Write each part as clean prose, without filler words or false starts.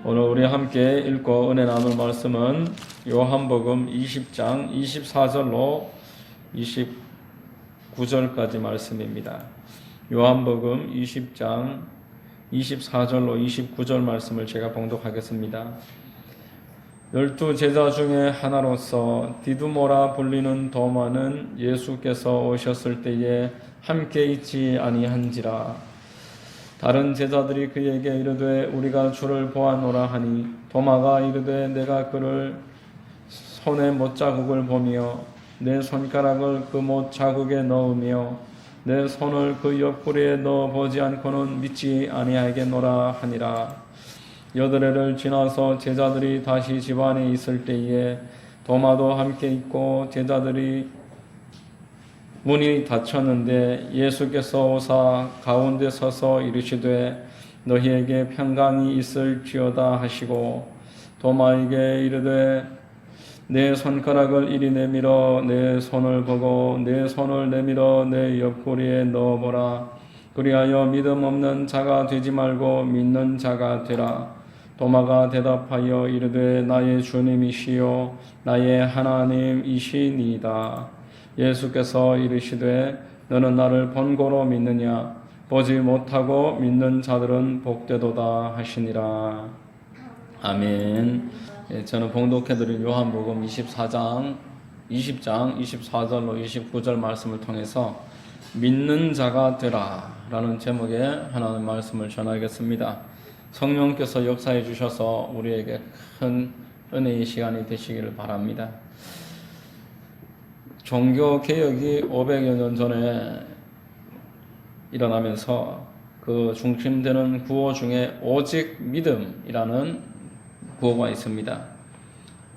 오늘 우리 함께 읽고 은혜 나눌 말씀은 요한복음 20장 24절로 29절까지 말씀입니다. 요한복음 20장 24절로 29절 말씀을 제가 봉독하겠습니다. 12 제자 중에 하나로서 디두모라 불리는 도마는 예수께서 오셨을 때에 함께 있지 아니한지라. 다른 제자들이 그에게 이르되 우리가 주를 보았노라 하니 도마가 이르되 내가 그를 손에 못자국을 보며 내 손가락을 그 못자국에 넣으며 내 손을 그 옆구리에 넣어 보지 않고는 믿지 아니하겠노라 하니라. 여드레를 지나서 제자들이 다시 집 안에 있을 때에 도마도 함께 있고 제자들이 문이 닫혔는데 예수께서 오사 가운데 서서 이르시되 너희에게 평강이 있을지어다 하시고 도마에게 이르되 내 손가락을 이리 내밀어 내 손을 보고 내 손을 내밀어 내 옆구리에 넣어보라. 그리하여 믿음 없는 자가 되지 말고 믿는 자가 되라. 도마가 대답하여 이르되 나의 주님이시요 나의 하나님이시니이다. 예수께서 이르시되 너는 나를 본고로 믿느냐? 보지 못하고 믿는 자들은 복되도다 하시니라. 아멘. 저는 봉독해드린 요한복음 20장 24절로 29절 말씀을 통해서 믿는 자가 되라 라는 제목의 하나님 말씀을 전하겠습니다. 성령께서 역사해 주셔서 우리에게 큰 은혜의 시간이 되시기를 바랍니다. 종교 개혁이 500여 년 전에 일어나면서 그 중심되는 구호 중에 오직 믿음이라는 구호가 있습니다.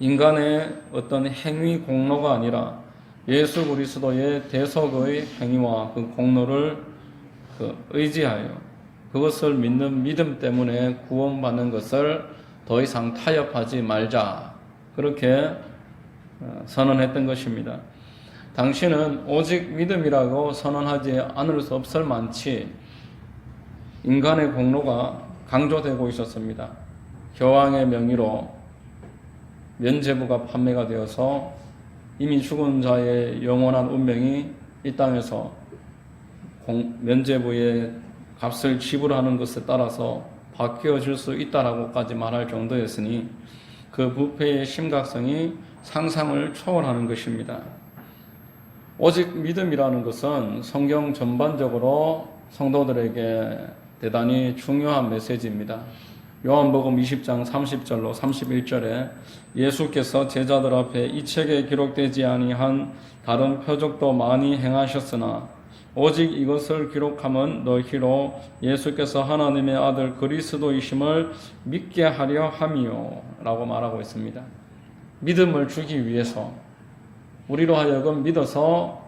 인간의 어떤 행위 공로가 아니라 예수 그리스도의 대속의 행위와 그 공로를 의지하여 그것을 믿는 믿음 때문에 구원받는 것을 더 이상 타협하지 말자, 그렇게 선언했던 것입니다. 당신은 오직 믿음이라고 선언하지 않을 수 없을 만치 인간의 공로가 강조되고 있었습니다. 교황의 명의로 면죄부가 판매가 되어서 이미 죽은 자의 영원한 운명이 이 땅에서 면죄부의 값을 지불하는 것에 따라서 바뀌어질 수 있다라고까지 말할 정도였으니 그 부패의 심각성이 상상을 초월하는 것입니다. 오직 믿음이라는 것은 성경 전반적으로 성도들에게 대단히 중요한 메시지입니다. 요한복음 20장 30절로 31절에 예수께서 제자들 앞에 이 책에 기록되지 아니한 다른 표적도 많이 행하셨으나 오직 이것을 기록함은 너희로 예수께서 하나님의 아들 그리스도이심을 믿게 하려 함이요 라고 말하고 있습니다. 믿음을 주기 위해서, 우리로 하여금 믿어서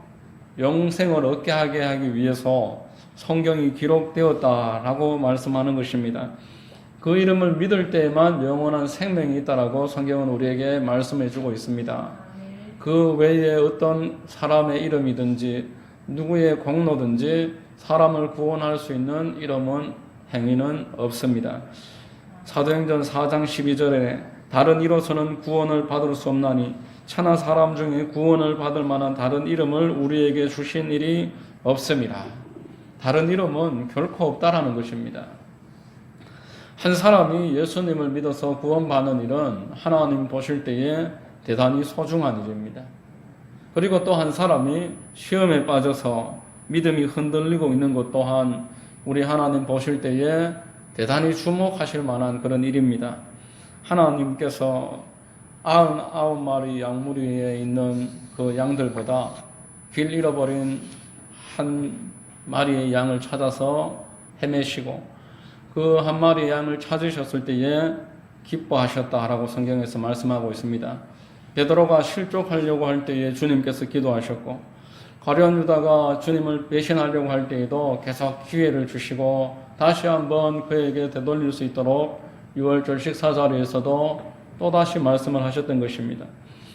영생을 얻게 하게 하기 위해서 성경이 기록되었다라고 말씀하는 것입니다. 그 이름을 믿을 때에만 영원한 생명이 있다라고 성경은 우리에게 말씀해 주고 있습니다. 그 외에 어떤 사람의 이름이든지 누구의 공로든지 사람을 구원할 수 있는 이름은 행위는 없습니다. 사도행전 4장 12절에 다른 이로서는 구원을 받을 수 없나니 천하 사람 중에 구원을 받을 만한 다른 이름을 우리에게 주신 일이 없습니다. 다른 이름은 결코 없다라는 것입니다. 한 사람이 예수님을 믿어서 구원받는 일은 하나님 보실 때에 대단히 소중한 일입니다. 그리고 또 한 사람이 시험에 빠져서 믿음이 흔들리고 있는 것 또한 우리 하나님 보실 때에 대단히 주목하실 만한 그런 일입니다. 하나님께서 99마리 양무리에 있는 그 양들보다 길 잃어버린 한 마리의 양을 찾아서 헤매시고 그 한 마리의 양을 찾으셨을 때에 기뻐하셨다라고 성경에서 말씀하고 있습니다. 베드로가 실족하려고 할 때에 주님께서 기도하셨고 가룟 유다가 주님을 배신하려고 할 때에도 계속 기회를 주시고 다시 한번 그에게 되돌릴 수 있도록 6월절 식사자리에서도 또다시 말씀을 하셨던 것입니다.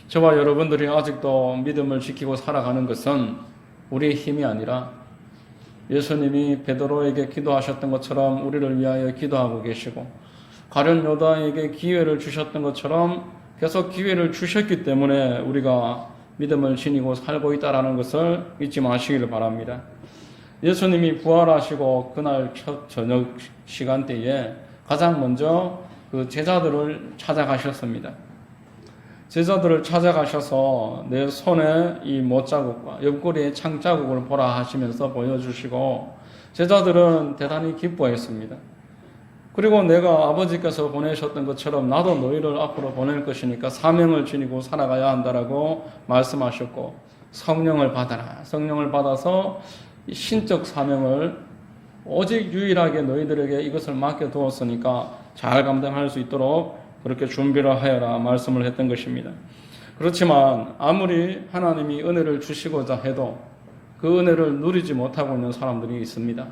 저와 여러분들이 아직도 믿음을 지키고 살아가는 것은 우리의 힘이 아니라 예수님이 베드로에게 기도하셨던 것처럼 우리를 위하여 기도하고 계시고 가룟 유다에게 기회를 주셨던 것처럼 계속 기회를 주셨기 때문에 우리가 믿음을 지니고 살고 있다는 것을 잊지 마시기를 바랍니다. 예수님이 부활하시고 그날 첫 저녁 시간대에 가장 먼저 그 제자들을 찾아가셨습니다. 제자들을 찾아가셔서 내 손에 이 못자국과 옆구리에 창자국을 보라 하시면서 보여주시고 제자들은 대단히 기뻐했습니다. 그리고 내가 아버지께서 보내셨던 것처럼 나도 너희를 앞으로 보낼 것이니까 사명을 지니고 살아가야 한다라고 말씀하셨고 성령을 받아라. 성령을 받아서 신적 사명을 오직 유일하게 너희들에게 이것을 맡겨두었으니까 잘 감당할 수 있도록 그렇게 준비를 하여라 말씀을 했던 것입니다. 그렇지만 아무리 하나님이 은혜를 주시고자 해도 그 은혜를 누리지 못하고 있는 사람들이 있습니다.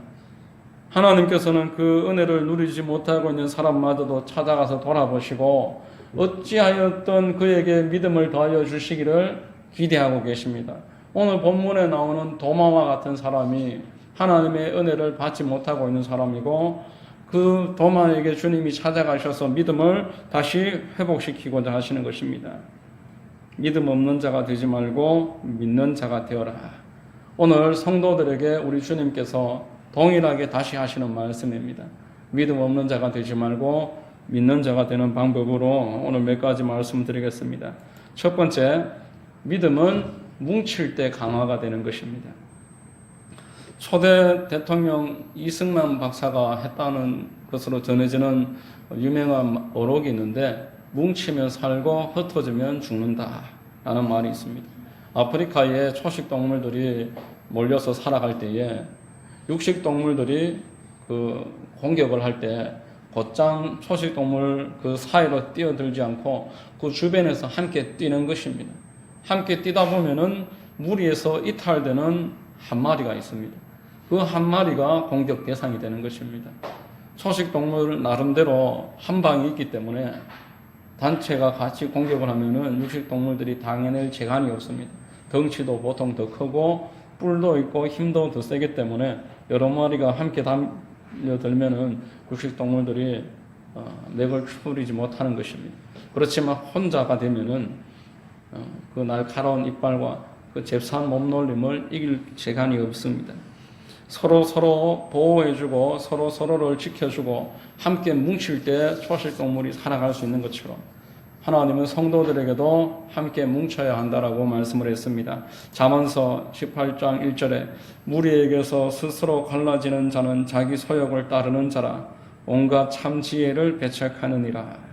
하나님께서는 그 은혜를 누리지 못하고 있는 사람마저도 찾아가서 돌아보시고 어찌하였던 그에게 믿음을 더하여 주시기를 기대하고 계십니다. 오늘 본문에 나오는 도마와 같은 사람이 하나님의 은혜를 받지 못하고 있는 사람이고 그 도마에게 주님이 찾아가셔서 믿음을 다시 회복시키고자 하시는 것입니다. 믿음 없는 자가 되지 말고 믿는 자가 되어라. 오늘 성도들에게 우리 주님께서 동일하게 다시 하시는 말씀입니다. 믿음 없는 자가 되지 말고 믿는 자가 되는 방법으로 오늘 몇 가지 말씀드리겠습니다. 첫 번째, 믿음은 뭉칠 때 강화가 되는 것입니다. 초대 대통령 이승만 박사가 했다는 것으로 전해지는 유명한 어록이 있는데 뭉치면 살고 흩어지면 죽는다 라는 말이 있습니다. 아프리카의 초식 동물들이 몰려서 살아갈 때에 육식 동물들이 그 공격을 할 때 곧장 초식 동물 그 사이로 뛰어들지 않고 그 주변에서 함께 뛰는 것입니다. 함께 뛰다 보면은 무리에서 이탈되는 한 마리가 있습니다. 그 한 마리가 공격 대상이 되는 것입니다. 초식 동물 나름대로 한 방이 있기 때문에 단체가 같이 공격을 하면은 육식 동물들이 당해낼 재간이 없습니다. 덩치도 보통 더 크고 뿔도 있고 힘도 더 세기 때문에 여러 마리가 함께 달려들면은 육식 동물들이 맥을 추리지 못하는 것입니다. 그렇지만 혼자가 되면은 그 날카로운 이빨과 그 잽싸한 몸놀림을 이길 재간이 없습니다. 서로 보호해주고 서로를 지켜주고 함께 뭉칠 때 초식 동물이 살아갈 수 있는 것처럼 하나님은 성도들에게도 함께 뭉쳐야 한다라고 말씀을 했습니다. 잠언서 18장 1절에 무리에게서 스스로 갈라지는 자는 자기 소욕을 따르는 자라 온갖 참 지혜를 배척하느니라.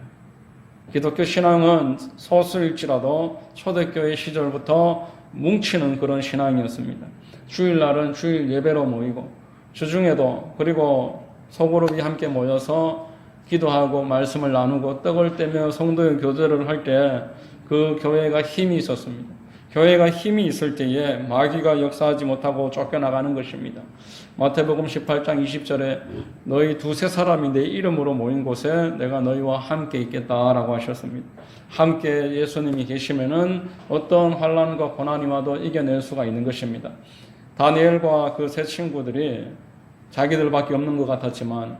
기독교 신앙은 소수일지라도 초대교회 시절부터 뭉치는 그런 신앙이었습니다. 주일날은 주일 예배로 모이고 주중에도 그리고 소그룹이 함께 모여서 기도하고 말씀을 나누고 떡을 떼며 성도의 교제를 할 때 그 교회가 힘이 있었습니다. 교회가 힘이 있을 때에 마귀가 역사하지 못하고 쫓겨나가는 것입니다. 마태복음 18장 20절에 너희 두세 사람이 내 이름으로 모인 곳에 내가 너희와 함께 있겠다라고 하셨습니다. 함께 예수님이 계시면은 어떤 환난과 고난이 와도 이겨낼 수가 있는 것입니다. 다니엘과 그 세 친구들이 자기들밖에 없는 것 같았지만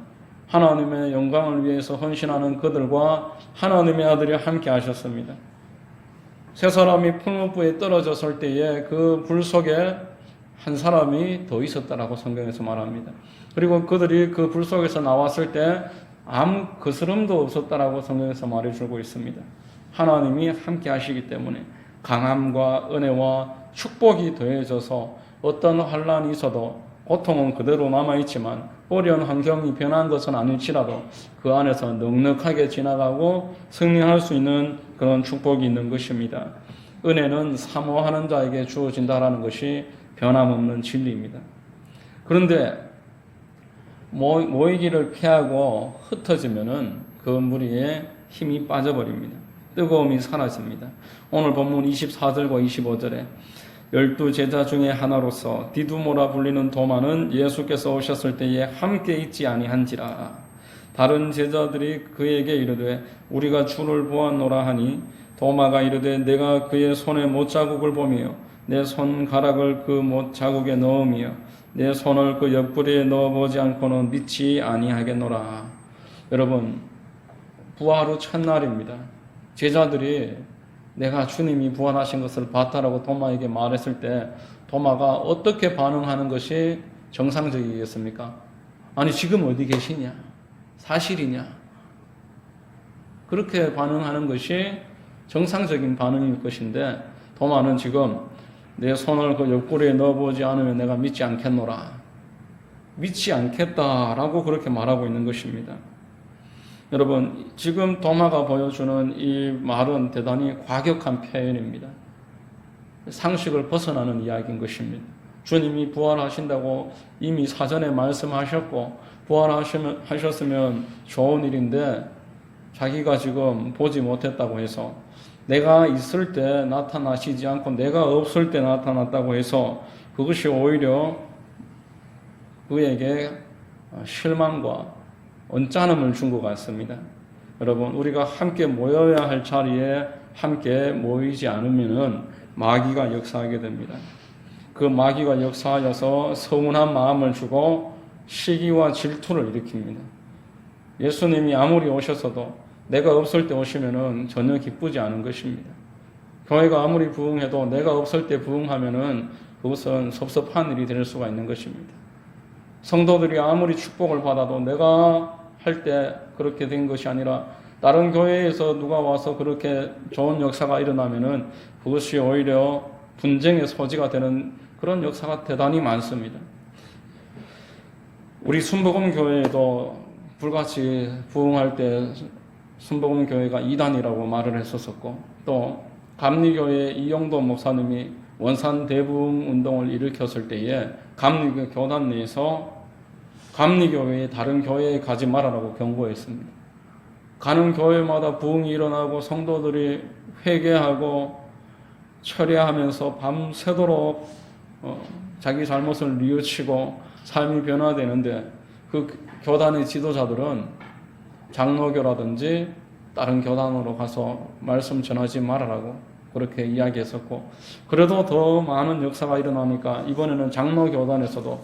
하나님의 영광을 위해서 헌신하는 그들과 하나님의 아들이 함께 하셨습니다. 세 사람이 풀무불에 떨어졌을 때에 그 불 속에 한 사람이 더 있었다라고 성경에서 말합니다. 그리고 그들이 그 불 속에서 나왔을 때 아무 거스름도 없었다라고 성경에서 말해주고 있습니다. 하나님이 함께 하시기 때문에 강함과 은혜와 축복이 더해져서 어떤 환난이 있어도 고통은 그대로 남아있지만 어려운 환경이 변한 것은 아닐지라도 그 안에서 넉넉하게 지나가고 승리할 수 있는 그런 축복이 있는 것입니다. 은혜는 사모하는 자에게 주어진다라는 것이 변함없는 진리입니다. 그런데 모이기를 피하고 흩어지면은 그 무리에 힘이 빠져버립니다. 뜨거움이 사라집니다. 오늘 본문 24절과 25절에 12 제자 중에 하나로서 디두모라 불리는 도마는 예수께서 오셨을 때에 함께 있지 아니한지라. 다른 제자들이 그에게 이르되 우리가 주를 보았노라 하니 도마가 이르되 내가 그의 손에 못자국을 보며 내 손가락을 그 못자국에 넣으며 내 손을 그 옆구리에 넣어보지 않고는 믿지 아니하겠노라. 여러분, 부활 후 첫날입니다. 제자들이 내가 주님이 부활하신 것을 봤다라고 도마에게 말했을 때 도마가 어떻게 반응하는 것이 정상적이겠습니까? 아니 지금 어디 계시냐? 사실이냐? 그렇게 반응하는 것이 정상적인 반응일 것인데 도마는 지금 내 손을 그 옆구리에 넣어보지 않으면 내가 믿지 않겠노라. 믿지 않겠다라고 그렇게 말하고 있는 것입니다. 여러분, 지금 도마가 보여주는 이 말은 대단히 과격한 표현입니다. 상식을 벗어나는 이야기인 것입니다. 주님이 부활하신다고 이미 사전에 말씀하셨고 부활하셨으면 좋은 일인데 자기가 지금 보지 못했다고 해서 내가 있을 때 나타나시지 않고 내가 없을 때 나타났다고 해서 그것이 오히려 그에게 실망과 언짢음을 준 것 같습니다. 여러분, 우리가 함께 모여야 할 자리에 함께 모이지 않으면 마귀가 역사하게 됩니다. 그 마귀가 역사하여서 서운한 마음을 주고 시기와 질투를 일으킵니다. 예수님이 아무리 오셨어도 내가 없을 때 오시면은 전혀 기쁘지 않은 것입니다. 교회가 아무리 부흥해도 내가 없을 때 부흥하면은 그것은 섭섭한 일이 될 수가 있는 것입니다. 성도들이 아무리 축복을 받아도 내가 할 때 그렇게 된 것이 아니라 다른 교회에서 누가 와서 그렇게 좋은 역사가 일어나면은 그것이 오히려 분쟁의 소지가 되는 그런 역사가 대단히 많습니다. 우리 순복음 교회에도 불같이 부흥할 때 순복음 교회가 이단이라고 말을 했었고 또 감리교회 이영도 목사님이 원산 대부흥 운동을 일으켰을 때에 감리교 교단 내에서 감리교회에 다른 교회에 가지 말아라고 경고했습니다. 가는 교회마다 부흥이 일어나고 성도들이 회개하고 철회하면서 밤새도록 자기 잘못을 뉘우치고 삶이 변화되는데 그 교단의 지도자들은 장로교라든지 다른 교단으로 가서 말씀 전하지 말아라고 그렇게 이야기했었고 그래도 더 많은 역사가 일어나니까 이번에는 장로교단에서도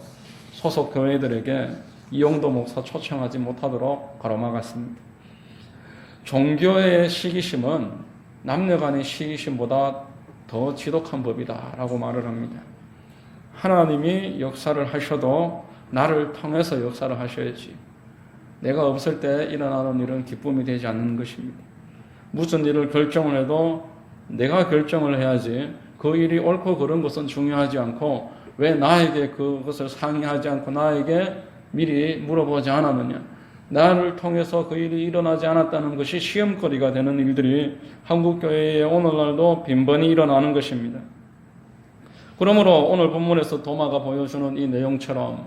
소속 교회들에게 이영도 목사 초청하지 못하도록 가로막았습니다. 종교의 시기심은 남녀 간의 시기심보다 더 지독한 법이다 라고 말을 합니다. 하나님이 역사를 하셔도 나를 통해서 역사를 하셔야지 내가 없을 때 일어나는 일은 기쁨이 되지 않는 것입니다. 무슨 일을 결정을 해도 내가 결정을 해야지 그 일이 옳고 그른 것은 중요하지 않고 왜 나에게 그것을 상의하지 않고 나에게 미리 물어보지 않았느냐. 나를 통해서 그 일이 일어나지 않았다는 것이 시험거리가 되는 일들이 한국교회에 오늘날도 빈번히 일어나는 것입니다. 그러므로 오늘 본문에서 도마가 보여주는 이 내용처럼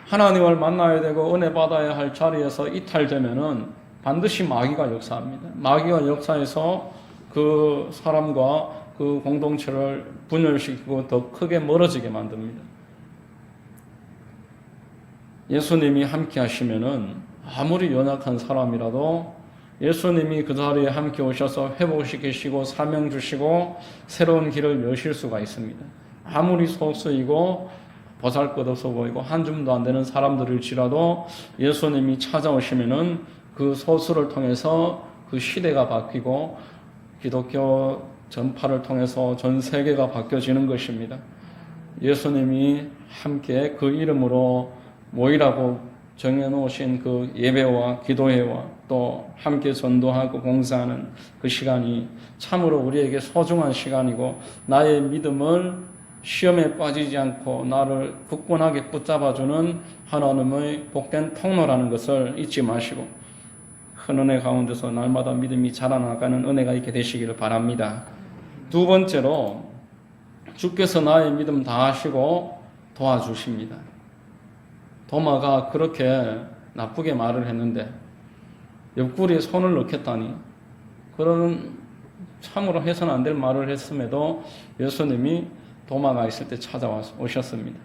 하나님을 만나야 되고 은혜 받아야 할 자리에서 이탈되면은 반드시 마귀가 역사합니다. 마귀가 역사해서 그 사람과 그 공동체를 분열시키고 더 크게 멀어지게 만듭니다. 예수님이 함께 하시면은 아무리 연약한 사람이라도 예수님이 그 자리에 함께 오셔서 회복시키시고 사명 주시고 새로운 길을 여실 수가 있습니다. 아무리 소수이고 보잘것없어 보이고 한 줌도 안 되는 사람들일지라도 예수님이 찾아오시면은 그 소수를 통해서 그 시대가 바뀌고 기독교 전파를 통해서 전 세계가 바뀌어지는 것입니다. 예수님이 함께 그 이름으로 모이라고 정해놓으신 그 예배와 기도회와 또 함께 전도하고 봉사하는 그 시간이 참으로 우리에게 소중한 시간이고 나의 믿음을 시험에 빠지지 않고 나를 굳건하게 붙잡아주는 하나님의 복된 통로라는 것을 잊지 마시고 큰 은혜 가운데서 날마다 믿음이 자라나가는 은혜가 있게 되시기를 바랍니다. 두 번째로 주께서 나의 믿음 다하시고 도와주십니다. 도마가 그렇게 나쁘게 말을 했는데 옆구리에 손을 넣겠다니 그런 참으로 해서는 안 될 말을 했음에도 예수님이 도마가 있을 때 찾아오셨습니다.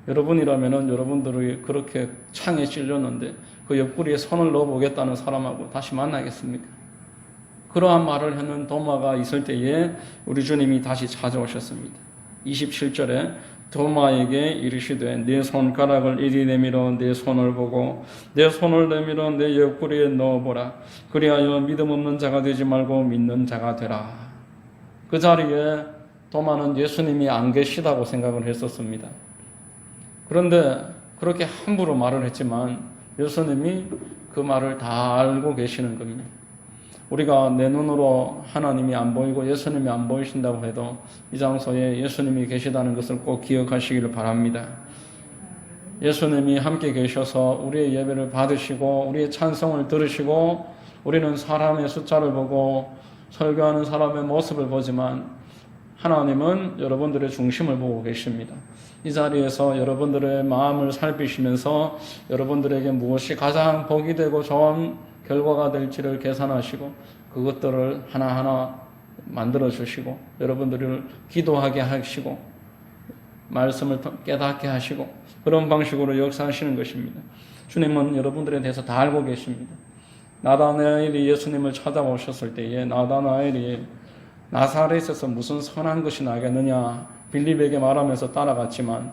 여러분이라면은 여러분들이 그렇게 창에 찔렸는데 그 옆구리에 손을 넣어보겠다는 사람하고 다시 만나겠습니까? 그러한 말을 하는 도마가 있을 때에 우리 주님이 다시 찾아오셨습니다. 27절에 도마에게 이르시되 네 손가락을 이리 내밀어 내 손을 보고 내 손을 내밀어 내 옆구리에 넣어보라. 그리하여 믿음 없는 자가 되지 말고 믿는 자가 되라. 그 자리에 도마는 예수님이 안 계시다고 생각을 했었습니다. 그런데 그렇게 함부로 말을 했지만 예수님이 그 말을 다 알고 계시는 겁니다. 우리가 내 눈으로 하나님이 안 보이고 예수님이 안 보이신다고 해도 이 장소에 예수님이 계시다는 것을 꼭 기억하시기를 바랍니다. 예수님이 함께 계셔서 우리의 예배를 받으시고 우리의 찬송을 들으시고 우리는 사람의 숫자를 보고 설교하는 사람의 모습을 보지만 하나님은 여러분들의 중심을 보고 계십니다. 이 자리에서 여러분들의 마음을 살피시면서 여러분들에게 무엇이 가장 복이 되고 좋은 결과가 될지를 계산하시고 그것들을 하나하나 만들어 주시고 여러분들을 기도하게 하시고 말씀을 깨닫게 하시고 그런 방식으로 역사하시는 것입니다. 주님은 여러분들에 대해서 다 알고 계십니다. 나다나엘이 예수님을 찾아오셨을 때에 나다나엘이 나사렛에서 무슨 선한 것이 나겠느냐 빌립에게 말하면서 따라갔지만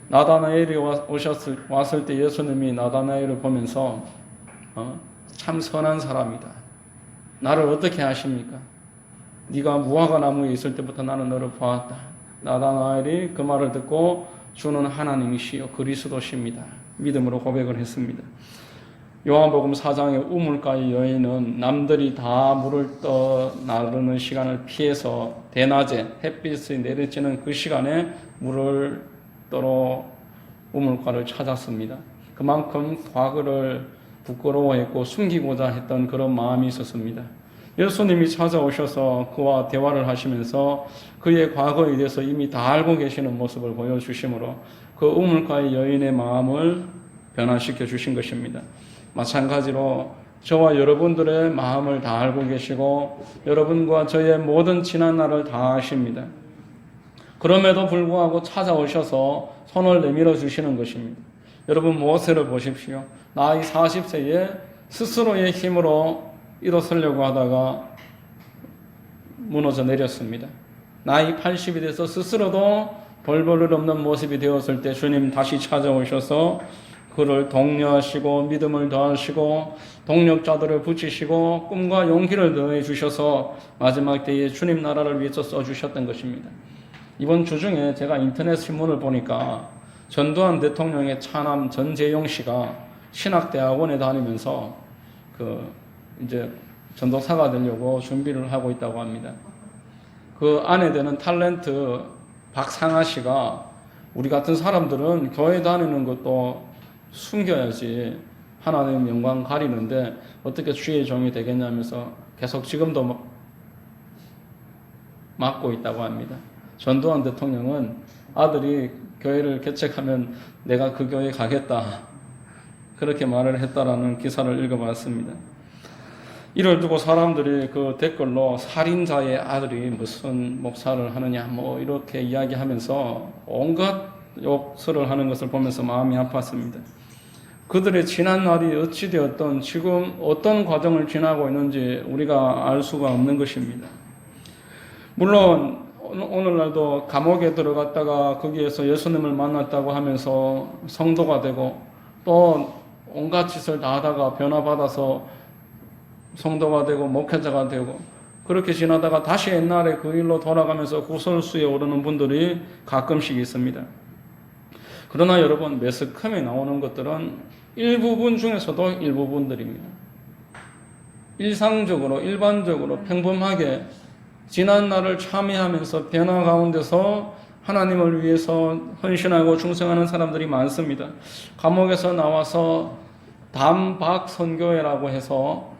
나다나엘이 왔을 때 예수님이 나다나엘을 보면서 참 선한 사람이다. 나를 어떻게 아십니까? 네가 무화과 나무에 있을 때부터 나는 너를 보았다. 나다나엘이 그 말을 듣고 주는 하나님이시여 그리스도십니다. 믿음으로 고백을 했습니다. 요한복음 4장의 우물가의 여인은 남들이 다 물을 떠 나르는 시간을 피해서 대낮에 햇빛이 내리쬐는 그 시간에 물을 떠러 우물가를 찾았습니다. 그만큼 과거를 부끄러워했고 숨기고자 했던 그런 마음이 있었습니다. 예수님이 찾아오셔서 그와 대화를 하시면서 그의 과거에 대해서 이미 다 알고 계시는 모습을 보여주심으로 그 우물가의 여인의 마음을 변화시켜 주신 것입니다. 마찬가지로 저와 여러분들의 마음을 다 알고 계시고 여러분과 저의 모든 지난 날을 다 아십니다. 그럼에도 불구하고 찾아오셔서 손을 내밀어 주시는 것입니다. 여러분 모세를 보십시오. 나이 40세에 스스로의 힘으로 일어서려고 하다가 무너져 내렸습니다. 나이 80이 돼서 스스로도 벌벌을 없는 모습이 되었을 때 주님 다시 찾아오셔서 그를 독려하시고 믿음을 더하시고 동력자들을 붙이시고 꿈과 용기를 더해 주셔서 마지막 때에 주님 나라를 위해서 써주셨던 것입니다. 이번 주 중에 제가 인터넷 신문을 보니까 전두환 대통령의 차남 전재용 씨가 신학대학원에 다니면서 이제 전도사가 되려고 준비를 하고 있다고 합니다. 그 아내 되는 탤런트 박상아 씨가 우리 같은 사람들은 교회 다니는 것도 숨겨야지 하나님 영광 가리는데 어떻게 주의 종이 되겠냐면서 계속 지금도 맡고 있다고 합니다. 전두환 대통령은 아들이 교회를 개척하면 내가 그 교회에 가겠다 그렇게 말을 했다라는 기사를 읽어봤습니다. 이를 두고 사람들이 그 댓글로 살인자의 아들이 무슨 목사를 하느냐 뭐 이렇게 이야기하면서 온갖 욕설을 하는 것을 보면서 마음이 아팠습니다. 그들의 지난 날이 어찌 되었던 지금 어떤 과정을 지나고 있는지 우리가 알 수가 없는 것입니다. 물론 오늘날도 감옥에 들어갔다가 거기에서 예수님을 만났다고 하면서 성도가 되고 또 온갖 짓을 다 하다가 변화받아서 성도가 되고 목회자가 되고 그렇게 지나다가 다시 옛날에 그 일로 돌아가면서 구설수에 오르는 분들이 가끔씩 있습니다. 그러나 여러분 매스컴에 나오는 것들은 일부분 중에서도 일부분들입니다. 일상적으로 일반적으로 평범하게 지난 날을 참여하면서 변화 가운데서 하나님을 위해서 헌신하고 충성하는 사람들이 많습니다. 감옥에서 나와서 담박 선교회라고 해서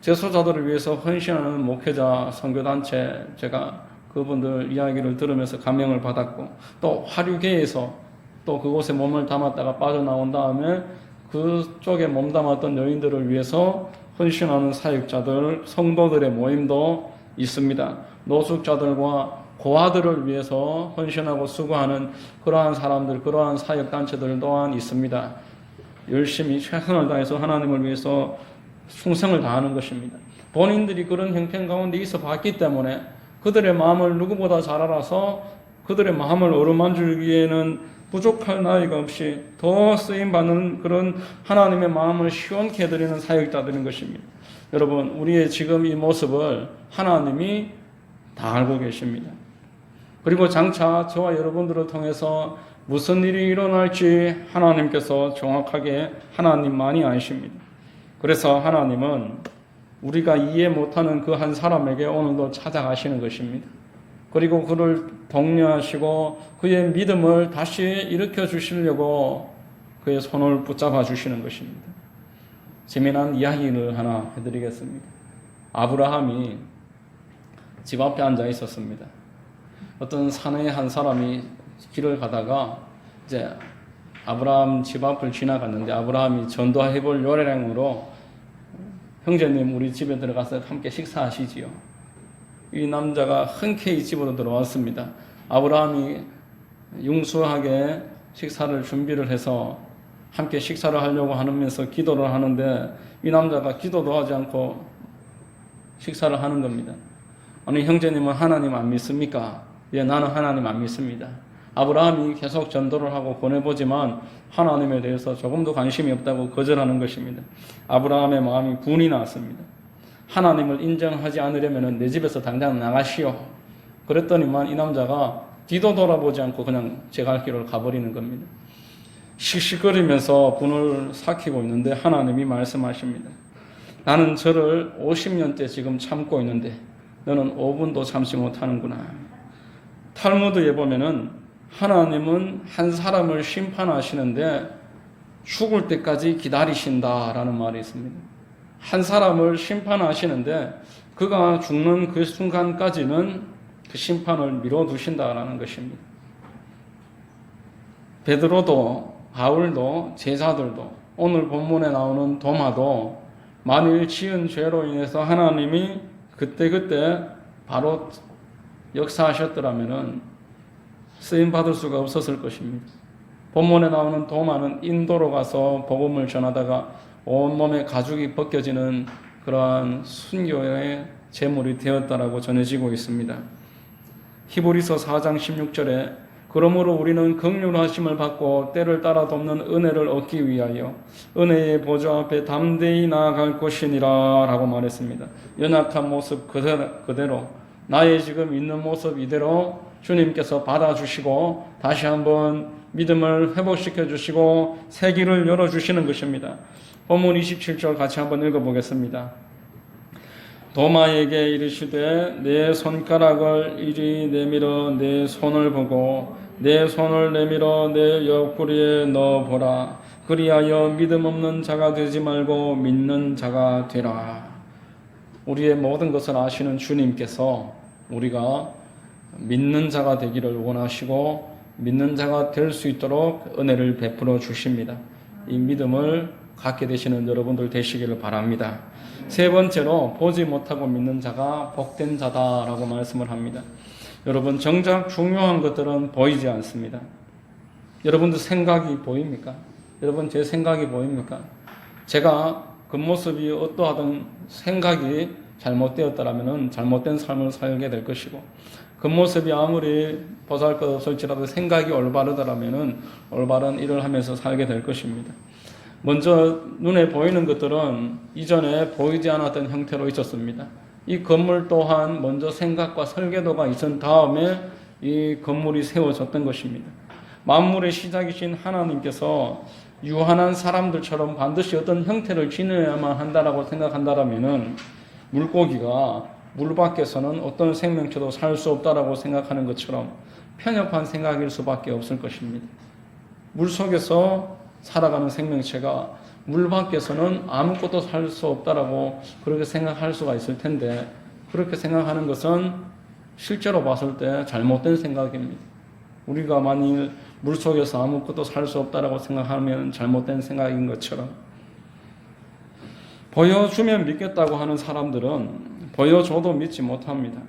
재소자들을 위해서 헌신하는 목회자 선교단체 제가 그분들 이야기를 들으면서 감명을 받았고 또 화류계에서 또 그곳에 몸을 담았다가 빠져나온 다음에 그쪽에 몸담았던 여인들을 위해서 헌신하는 사역자들, 성도들의 모임도 있습니다. 노숙자들과 고아들을 위해서 헌신하고 수고하는 그러한 사람들, 그러한 사역단체들 또한 있습니다. 열심히 최선을 다해서 하나님을 위해서 충성을 다하는 것입니다. 본인들이 그런 형편 가운데 있어 봤기 때문에 그들의 마음을 누구보다 잘 알아서 그들의 마음을 어루만지기에는 부족할 나위가 없이 더 쓰임받는 그런 하나님의 마음을 시원케 해드리는 사역자들인 것입니다. 여러분, 우리의 지금 이 모습을 하나님이 다 알고 계십니다. 그리고 장차 저와 여러분들을 통해서 무슨 일이 일어날지 하나님께서 정확하게 하나님만이 아십니다. 그래서 하나님은 우리가 이해 못하는 그 한 사람에게 오늘도 찾아가시는 것입니다. 그리고 그를 독려하시고 그의 믿음을 다시 일으켜 주시려고 그의 손을 붙잡아 주시는 것입니다. 재미난 이야기를 하나 해드리겠습니다. 아브라함이 집 앞에 앉아 있었습니다. 어떤 사내의 한 사람이 길을 가다가 이제 아브라함 집 앞을 지나갔는데 아브라함이 전도해 볼 요령으로 형제님 우리 집에 들어가서 함께 식사하시지요. 이 남자가 흔쾌히 집으로 들어왔습니다. 아브라함이 융수하게 식사를 준비를 해서 함께 식사를 하려고 하면서 기도를 하는데 이 남자가 기도도 하지 않고 식사를 하는 겁니다. 아니 형제님은 하나님 안 믿습니까? 예, 나는 하나님 안 믿습니다. 아브라함이 계속 전도를 하고 보내보지만 하나님에 대해서 조금도 관심이 없다고 거절하는 것입니다. 아브라함의 마음이 분이 났습니다. 하나님을 인정하지 않으려면 내 집에서 당장 나가시오. 그랬더니만 이 남자가 뒤도 돌아보지 않고 그냥 제 갈 길을 가버리는 겁니다. 씩씩거리면서 분을 삭히고 있는데 하나님이 말씀하십니다. 나는 저를 50년째 지금 참고 있는데 너는 5분도 참지 못하는구나. 탈무드에 보면은 하나님은 한 사람을 심판하시는데 죽을 때까지 기다리신다라는 말이 있습니다. 한 사람을 심판하시는데 그가 죽는 그 순간까지는 그 심판을 미뤄두신다라는 것입니다. 베드로도 바울도 제자들도 오늘 본문에 나오는 도마도 만일 지은 죄로 인해서 하나님이 그때 바로 역사하셨더라면은 쓰임 받을 수가 없었을 것입니다. 본문에 나오는 도마는 인도로 가서 복음을 전하다가 온몸에 가죽이 벗겨지는 그러한 순교의 제물이 되었다라고 전해지고 있습니다. 히브리서 4장 16절에 그러므로 우리는 긍휼하심을 받고 때를 따라 돕는 은혜를 얻기 위하여 은혜의 보좌 앞에 담대히 나아갈 것이니라 라고 말했습니다. 연약한 모습 그대로 나의 지금 있는 모습 이대로 주님께서 받아주시고 다시 한번 믿음을 회복시켜 주시고 새 길을 열어주시는 것입니다. 본문 27절 같이 한번 읽어보겠습니다. 도마에게 이르시되 내 손가락을 이리 내밀어 내 손을 보고 내 손을 내밀어 내 옆구리에 넣어보라. 그리하여 믿음 없는 자가 되지 말고 믿는 자가 되라. 우리의 모든 것을 아시는 주님께서 우리가 믿는 자가 되기를 원하시고 믿는 자가 될 수 있도록 은혜를 베풀어 주십니다. 이 믿음을 갖게 되시는 여러분들 되시기를 바랍니다. 세 번째로 보지 못하고 믿는 자가 복된 자다라고 말씀을 합니다. 여러분 정작 중요한 것들은 보이지 않습니다. 여러분들 생각이 보입니까? 여러분 제 생각이 보입니까? 제가 그 모습이 어떠하든 생각이 잘못되었다라면 잘못된 삶을 살게 될 것이고 그 모습이 아무리 보잘것없을지라도 생각이 올바르다라면 올바른 일을 하면서 살게 될 것입니다. 먼저 눈에 보이는 것들은 이전에 보이지 않았던 형태로 있었습니다. 이 건물 또한 먼저 생각과 설계도가 있은 다음에 이 건물이 세워졌던 것입니다. 만물의 시작이신 하나님께서 유한한 사람들처럼 반드시 어떤 형태를 지녀야만 한다라고 생각한다라면은 물고기가 물 밖에서는 어떤 생명체도 살 수 없다라고 생각하는 것처럼 편협한 생각일 수밖에 없을 것입니다. 물 속에서 살아가는 생명체가 물 밖에서는 아무것도 살 수 없다라고 그렇게 생각할 수가 있을 텐데 그렇게 생각하는 것은 실제로 봤을 때 잘못된 생각입니다. 우리가 만일 물 속에서 아무것도 살 수 없다라고 생각하면 잘못된 생각인 것처럼 보여주면 믿겠다고 하는 사람들은 보여줘도 믿지 못합니다.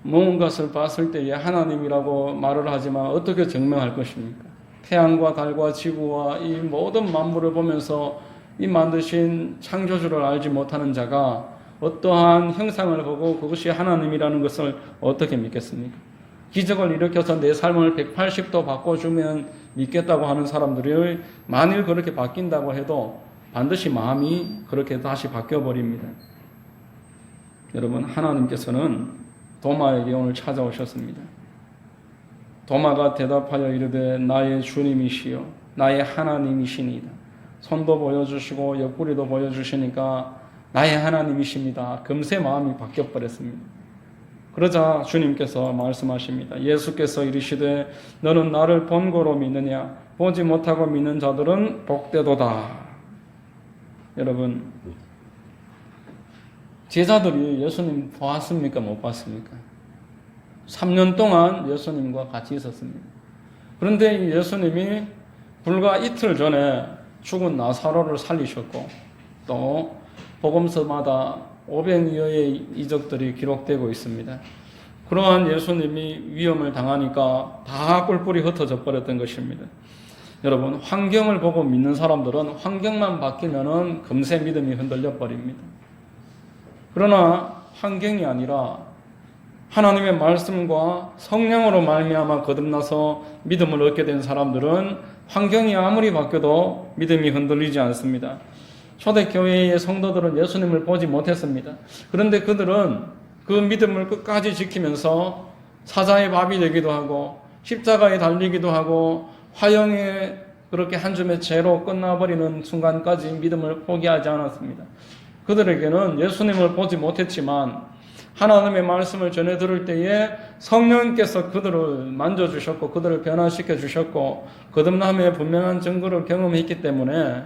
무엇을 봤을 때에 하나님이라고 말을 하지만 어떻게 증명할 것입니까? 태양과 달과 지구와 이 모든 만물을 보면서 이 만드신 창조주를 알지 못하는 자가 어떠한 형상을 보고 그것이 하나님이라는 것을 어떻게 믿겠습니까? 기적을 일으켜서 내 삶을 180도 바꿔주면 믿겠다고 하는 사람들이 만일 그렇게 바뀐다고 해도 반드시 마음이 그렇게 다시 바뀌어버립니다. 여러분, 하나님께서는 도마에게 오늘 찾아오셨습니다. 도마가 대답하여 이르되 나의 주님이시여 나의 하나님이시니이다. 손도 보여주시고 옆구리도 보여주시니까 나의 하나님이십니다. 금세 마음이 바뀌어버렸습니다. 그러자 주님께서 말씀하십니다. 예수께서 이르시되 너는 나를 본고로 믿느냐 보지 못하고 믿는 자들은 복되도다. 여러분, 제자들이 예수님 보았습니까? 못 봤습니까? 3년 동안 예수님과 같이 있었습니다. 그런데 예수님이 불과 이틀 전에 죽은 나사로를 살리셨고 또 복음서마다 500여의 이적들이 기록되고 있습니다. 그러한 예수님이 위험을 당하니까 다 뿔뿔이 흩어져 버렸던 것입니다. 여러분, 환경을 보고 믿는 사람들은 환경만 바뀌면은 금세 믿음이 흔들려 버립니다. 그러나 환경이 아니라 하나님의 말씀과 성령으로 말미암아 거듭나서 믿음을 얻게 된 사람들은 환경이 아무리 바뀌어도 믿음이 흔들리지 않습니다. 초대교회의 성도들은 예수님을 보지 못했습니다. 그런데 그들은 그 믿음을 끝까지 지키면서 사자의 밥이 되기도 하고 십자가에 달리기도 하고 화형에 그렇게 한 줌의 죄로 끝나버리는 순간까지 믿음을 포기하지 않았습니다. 그들에게는 예수님을 보지 못했지만 하나님의 말씀을 전해 들을 때에 성령께서 그들을 만져주셨고 그들을 변화시켜 주셨고 거듭남의 분명한 증거를 경험했기 때문에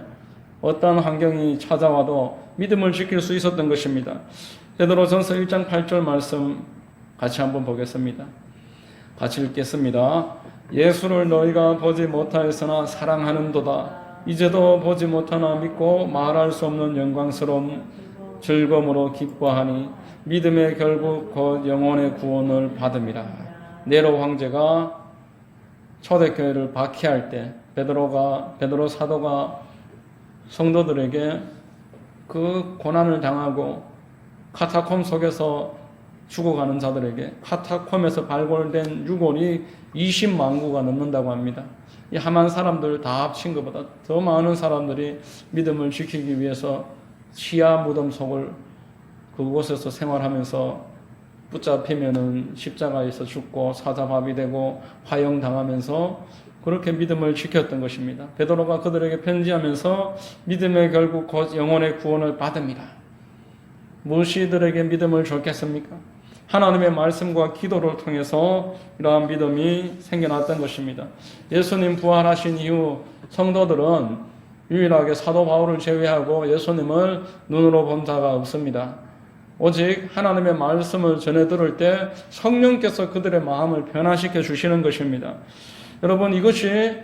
어떠한 환경이 찾아와도 믿음을 지킬 수 있었던 것입니다. 베드로전서 1장 8절 말씀 같이 한번 보겠습니다. 같이 읽겠습니다. 예수를 너희가 보지 못하였으나 사랑하는도다. 이제도 보지 못하나 믿고 말할 수 없는 영광스러운 즐거움으로 기뻐하니 믿음의 결국 곧 영혼의 구원을 받음이라. 네로 황제가 초대교회를 박해할 때 베드로 사도가 성도들에게 그 고난을 당하고 카타콤 속에서 죽어가는 자들에게 카타콤에서 발굴된 유골이 20만 구가 넘는다고 합니다. 이 하만 사람들 다 합친 것보다 더 많은 사람들이 믿음을 지키기 위해서 시야 무덤 속을 그곳에서 생활하면서 붙잡히면은 십자가에서 죽고 사자밥이 되고 화형당하면서 그렇게 믿음을 지켰던 것입니다. 베드로가 그들에게 편지하면서 믿음의 결국 곧 영혼의 구원을 받음이라. 무엇이 이들에게 믿음을 줬겠습니까? 하나님의 말씀과 기도를 통해서 이러한 믿음이 생겨났던 것입니다. 예수님 부활하신 이후 성도들은 유일하게 사도 바울을 제외하고 예수님을 눈으로 본 자가 없습니다. 오직 하나님의 말씀을 전해 들을 때 성령께서 그들의 마음을 변화시켜 주시는 것입니다. 여러분, 이것이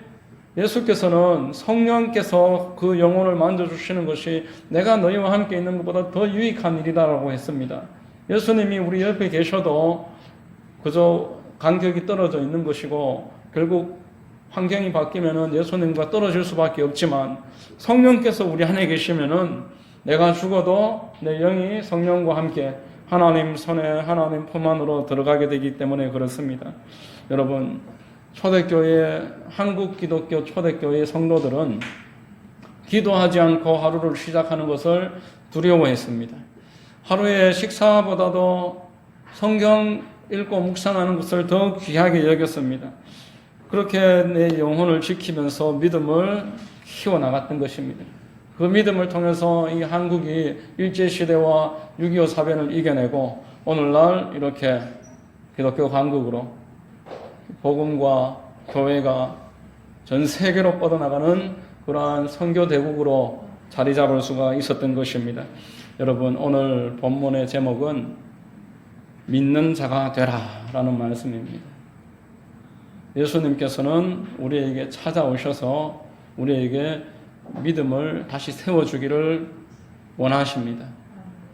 예수께서는 성령께서 그 영혼을 만져주시는 것이 내가 너희와 함께 있는 것보다 더 유익한 일이다라고 했습니다. 예수님이 우리 옆에 계셔도 그저 간격이 떨어져 있는 것이고 결국 환경이 바뀌면은 예수님과 떨어질 수밖에 없지만 성령께서 우리 안에 계시면은 내가 죽어도 내 영이 성령과 함께 하나님 손에 하나님 품 안으로 들어가게 되기 때문에 그렇습니다. 여러분, 초대교회 한국 기독교 초대교회 성도들은 기도하지 않고 하루를 시작하는 것을 두려워했습니다. 하루의 식사보다도 성경 읽고 묵상하는 것을 더 귀하게 여겼습니다. 그렇게 내 영혼을 지키면서 믿음을 키워나갔던 것입니다. 그 믿음을 통해서 이 한국이 일제시대와 6.25 사변을 이겨내고 오늘날 이렇게 기독교 강국으로 복음과 교회가 전 세계로 뻗어나가는 그러한 선교 대국으로 자리 잡을 수가 있었던 것입니다. 여러분, 오늘 본문의 제목은 믿는 자가 되라 라는 말씀입니다. 예수님께서는 우리에게 찾아오셔서 우리에게 믿음을 다시 세워주기를 원하십니다.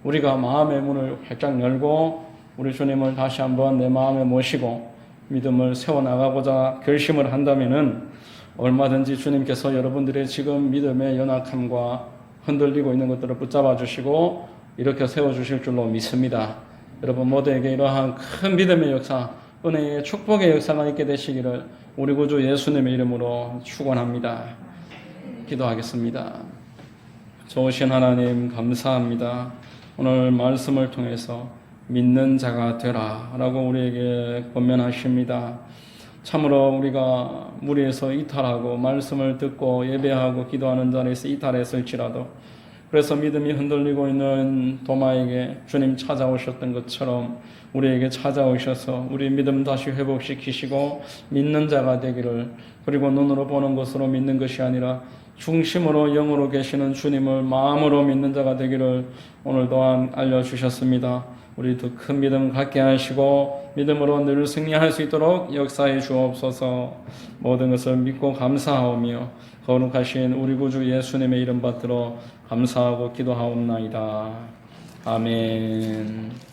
우리가 마음의 문을 활짝 열고 우리 주님을 다시 한번 내 마음에 모시고 믿음을 세워나가고자 결심을 한다면은 얼마든지 주님께서 여러분들의 지금 믿음의 연약함과 흔들리고 있는 것들을 붙잡아 주시고 이렇게 세워주실 줄로 믿습니다. 여러분 모두에게 이러한 큰 믿음의 역사 은혜의 축복의 역사가 있게 되시기를 우리 구주 예수님의 이름으로 축원합니다. 기도하겠습니다. 좋으신 하나님 감사합니다. 오늘 말씀을 통해서 믿는 자가 되라 라고 우리에게 권면하십니다. 참으로 우리가 무리에서 이탈하고 말씀을 듣고 예배하고 기도하는 자리에서 이탈했을지라도 그래서 믿음이 흔들리고 있는 도마에게 주님 찾아오셨던 것처럼 우리에게 찾아오셔서 우리 믿음 다시 회복시키시고 믿는 자가 되기를, 그리고 눈으로 보는 것으로 믿는 것이 아니라 중심으로 영으로 계시는 주님을 마음으로 믿는 자가 되기를 오늘 또한 알려주셨습니다. 우리 더 큰 믿음 갖게 하시고 믿음으로 늘 승리할 수 있도록 역사해 주옵소서. 모든 것을 믿고 감사하오며 거룩하신 우리 구주 예수님의 이름 받들어 감사하고 기도하옵나이다. 아멘.